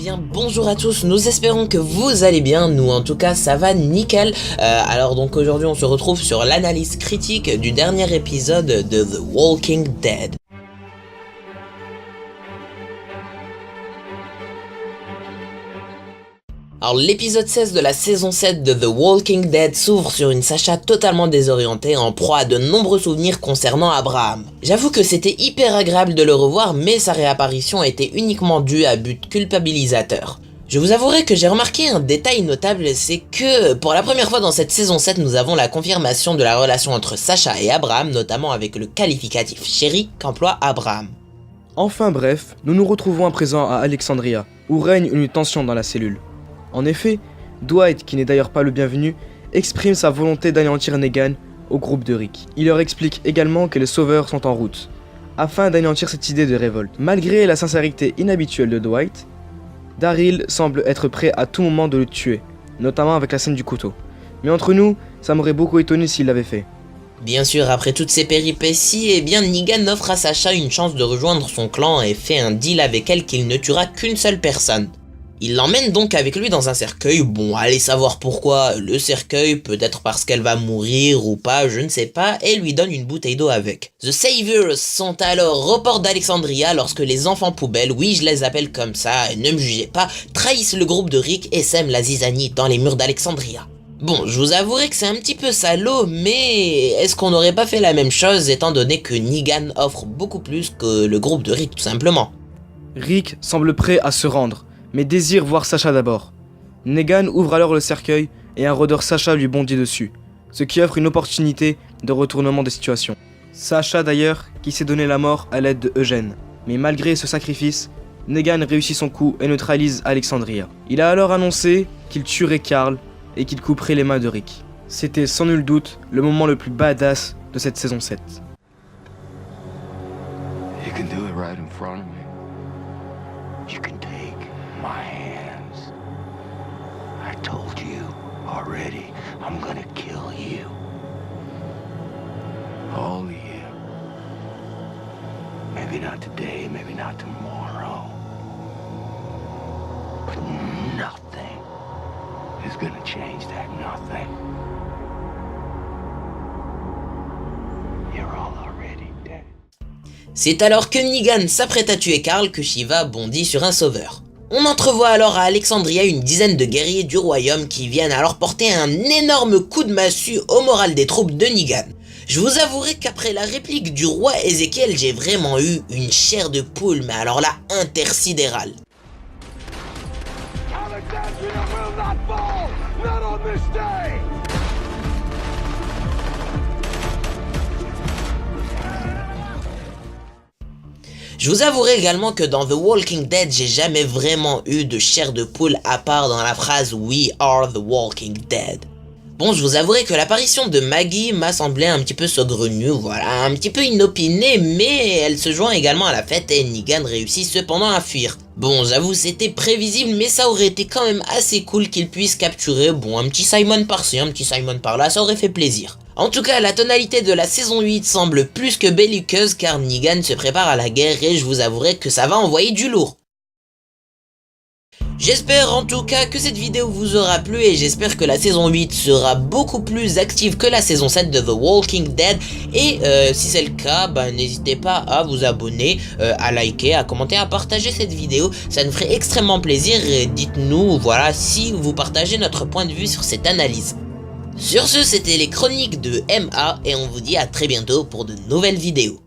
bien bonjour à tous, nous espérons que vous allez bien, nous en tout cas ça va nickel. Alors donc aujourd'hui on se retrouve sur l'analyse critique du dernier épisode de The Walking Dead. Alors l'épisode 16 de la saison 7 de The Walking Dead s'ouvre sur une Sasha totalement désorientée en proie à de nombreux souvenirs concernant Abraham. J'avoue que c'était hyper agréable de le revoir, mais sa réapparition était uniquement due à but culpabilisateur. Je vous avouerai que j'ai remarqué un détail notable, c'est que pour la première fois dans cette saison 7 nous avons la confirmation de la relation entre Sasha et Abraham, notamment avec le qualificatif chéri qu'emploie Abraham. Enfin bref, nous nous retrouvons à présent à Alexandria, où règne une tension dans la cellule. En effet, Dwight, qui n'est d'ailleurs pas le bienvenu, exprime sa volonté d'anéantir Negan au groupe de Rick. Il leur explique également que les sauveurs sont en route, afin d'anéantir cette idée de révolte. Malgré la sincérité inhabituelle de Dwight, Daryl semble être prêt à tout moment de le tuer, notamment avec la scène du couteau. Mais entre nous, ça m'aurait beaucoup étonné s'il l'avait fait. Bien sûr, après toutes ces péripéties, eh bien Negan offre à Sasha une chance de rejoindre son clan et fait un deal avec elle qu'il ne tuera qu'une seule personne. Il l'emmène donc avec lui dans un cercueil, bon allez savoir pourquoi le cercueil, peut-être parce qu'elle va mourir ou pas, je ne sais pas, et lui donne une bouteille d'eau avec. The Saviors sont alors aux portes d'Alexandria lorsque les enfants poubelles, oui je les appelle comme ça, ne me jugez pas, trahissent le groupe de Rick et sèment la zizanie dans les murs d'Alexandria. Bon, je vous avouerai que c'est un petit peu salaud, mais est-ce qu'on n'aurait pas fait la même chose étant donné que Negan offre beaucoup plus que le groupe de Rick tout simplement? Rick semble prêt à se rendre, mais désire voir Sasha d'abord. Negan ouvre alors le cercueil et un rôdeur Sasha lui bondit dessus, ce qui offre une opportunité de retournement des situations. Sasha d'ailleurs qui s'est donné la mort à l'aide de Eugène. Mais malgré ce sacrifice, Negan réussit son coup et neutralise Alexandria. Il a alors annoncé qu'il tuerait Carl et qu'il couperait les mains de Rick. C'était sans nul doute le moment le plus badass de cette saison 7. You can do it right in front of me. You can take my hands. I told you already, I'm gonna kill you. All of you. Maybe not today, maybe not tomorrow. But nothing is gonna change that nothing. You're all already dead. C'est alors que Negan s'apprête à tuer Carl que Shiva bondit sur un sauveur. On entrevoit alors à Alexandria une dizaine de guerriers du royaume qui viennent alors porter un énorme coup de massue au moral des troupes de Negan. Je vous avouerai qu'après la réplique du roi Ézéchiel, j'ai vraiment eu une chair de poule, mais alors là, intersidérale. Alexandria will not fall! Not on this day! Je vous avouerai également que dans The Walking Dead, j'ai jamais vraiment eu de chair de poule à part dans la phrase We are the Walking Dead. Bon, je vous avouerai que l'apparition de Maggie m'a semblé un petit peu saugrenue, voilà, un petit peu inopinée, mais elle se joint également à la fête et Negan réussit cependant à fuir. Bon, j'avoue, c'était prévisible, mais ça aurait été quand même assez cool qu'il puisse capturer, bon, un petit Simon par-ci, un petit Simon par-là, ça aurait fait plaisir. En tout cas, la tonalité de la saison 8 semble plus que belliqueuse car Negan se prépare à la guerre et je vous avouerai que ça va envoyer du lourd. J'espère en tout cas que cette vidéo vous aura plu et j'espère que la saison 8 sera beaucoup plus active que la saison 7 de The Walking Dead et si c'est le cas, n'hésitez pas à vous abonner, à liker, à commenter, à partager cette vidéo, ça nous ferait extrêmement plaisir et dites-nous voilà si vous partagez notre point de vue sur cette analyse. Sur ce, c'était les chroniques de MA et on vous dit à très bientôt pour de nouvelles vidéos.